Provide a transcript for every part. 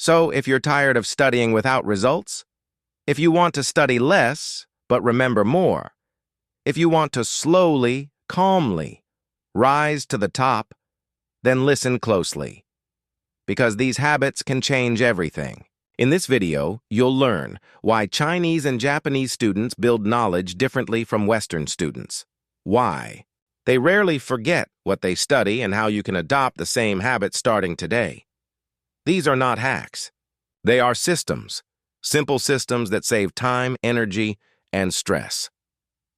So if you're tired of studying without results, if you want to study less but remember more, if you want to slowly, calmly rise to the top, then listen closely, because these habits can change everything. In this video, you'll learn why Chinese and Japanese students build knowledge differently from Western students. Why they rarely forget what they study and how you can adopt the same habits starting today. These are not hacks. They are systems, simple systems that save time, energy, and stress.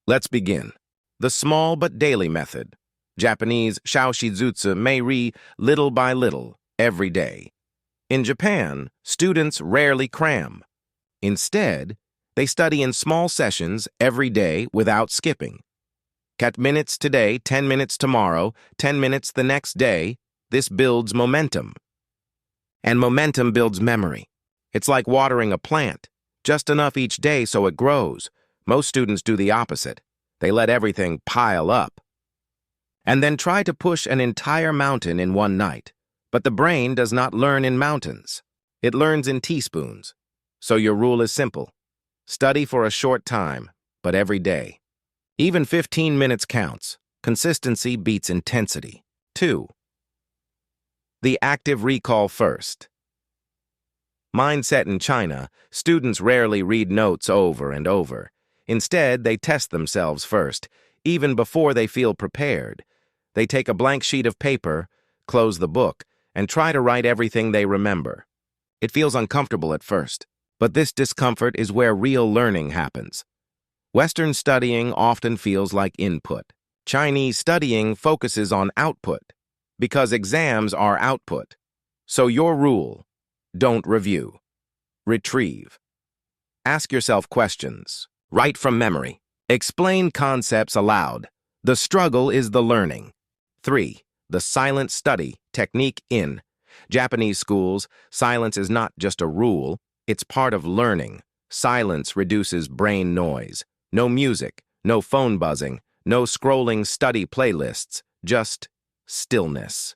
Let's begin. The small but daily method. Japanese shaoshizutsu may read little by little every day. In Japan, students rarely cram. Instead, they study in small sessions every day without skipping. 10 minutes today, 10 minutes tomorrow, 10 minutes the next day. This builds momentum. And momentum builds memory. It's like watering a plant, just enough each day so it grows. Most students do the opposite. They let everything pile up and then try to push an entire mountain in one night. But the brain does not learn in mountains. It learns in teaspoons. So your rule is simple. Study for a short time, but every day. Even 15 minutes counts. Consistency beats intensity. 2. The active recall first. Mindset in China, students rarely read notes over and over. Instead, they test themselves first, even before they feel prepared. They take a blank sheet of paper, close the book, and try to write everything they remember. It feels uncomfortable at first, but this discomfort is where real learning happens. Western studying often feels like input. Chinese studying focuses on output, because exams are output. So your rule: don't review. Retrieve. Ask yourself questions. Write from memory. Explain concepts aloud. The struggle is the learning. 3. The silent study technique in Japanese schools. Silence is not just a rule, it's part of learning. Silence reduces brain noise. No music, no phone buzzing, no scrolling study playlists, just stillness.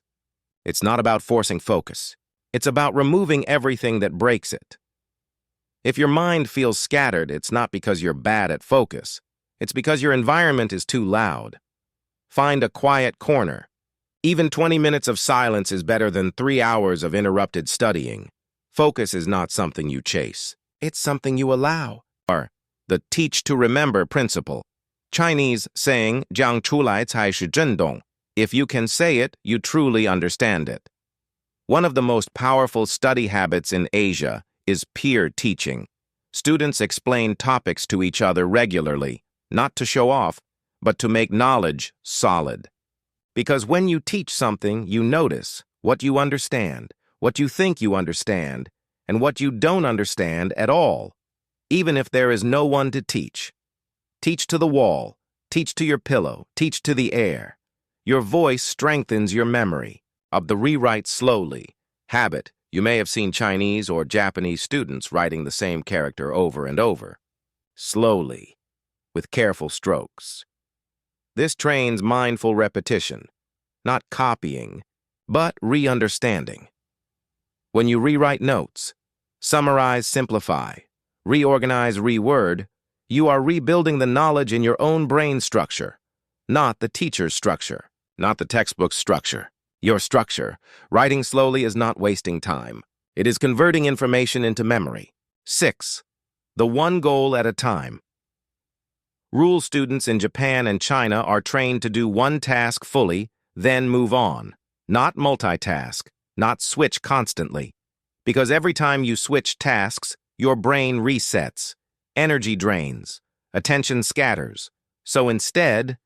It's not about forcing focus. It's about removing everything that breaks it. If your mind feels scattered, it's not because you're bad at focus. It's because your environment is too loud. Find a quiet corner. Even 20 minutes of silence is better than 3 hours of interrupted studying. Focus is not something you chase. It's something you allow. Or the teach to remember principle. Chinese saying, 讲出来才是真懂. If you can say it, you truly understand it. One of the most powerful study habits in Asia is peer teaching. Students explain topics to each other regularly, not to show off, but to make knowledge solid. Because when you teach something, you notice what you understand, what you think you understand, and what you don't understand at all, even if there is no one to teach. Teach to the wall, teach to your pillow, teach to the air. Your voice strengthens your memory. Of the rewrite slowly habit, you may have seen Chinese or Japanese students writing the same character over and over. Slowly, with careful strokes. This trains mindful repetition, not copying, but re-understanding. When you rewrite notes, summarize, simplify, reorganize, reword, you are rebuilding the knowledge in your own brain structure, not the teacher's structure, not the textbook's structure. Your structure. Writing slowly is not wasting time. It is converting information into memory. 6. The one goal at a time. Rule students in Japan and China are trained to do one task fully, then move on. Not multitask, not switch constantly. Because every time you switch tasks, your brain resets, energy drains, attention scatters. So instead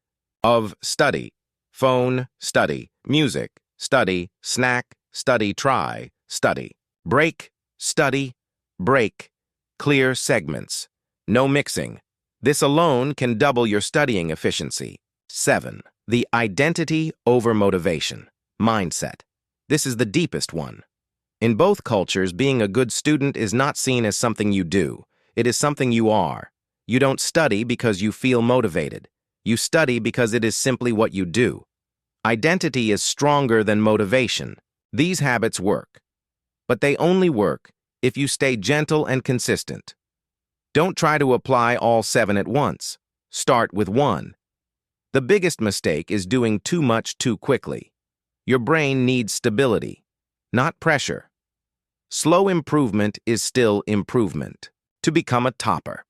of study, phone, study, music, study, snack, study, try, study, break, study, break, clear segments, no mixing. This alone can double your studying efficiency. 7. The identity over motivation. Mindset. This is the deepest one. In both cultures, being a good student is not seen as something you do. It is something you are. You don't study because you feel motivated. You study because it is simply what you do. Identity is stronger than motivation. These habits work. But they only work if you stay gentle and consistent. Don't try to apply all 7 at once. Start with 1. The biggest mistake is doing too much too quickly. Your brain needs stability, not pressure. Slow improvement is still improvement. To become a topper.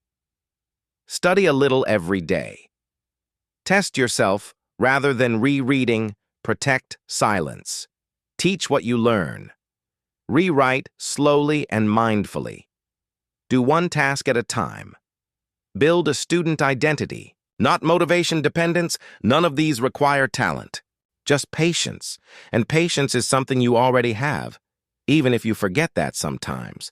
Study a little every day. Test yourself rather than rereading. Protect silence. Teach what you learn. Rewrite slowly and mindfully. Do one task at a time. Build a student identity, not motivation dependence. None of these require talent. Just patience. And patience is something you already have, even if you forget that sometimes.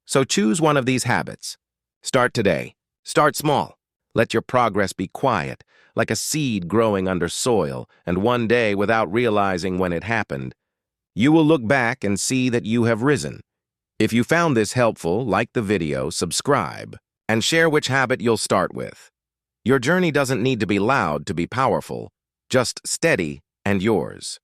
So choose one of these habits. Start today. Start small. Let your progress be quiet, like a seed growing under soil, and one day, without realizing when it happened, you will look back and see that you have risen. If you found this helpful, like the video, subscribe, and share which habit you'll start with. Your journey doesn't need to be loud to be powerful, just steady and yours.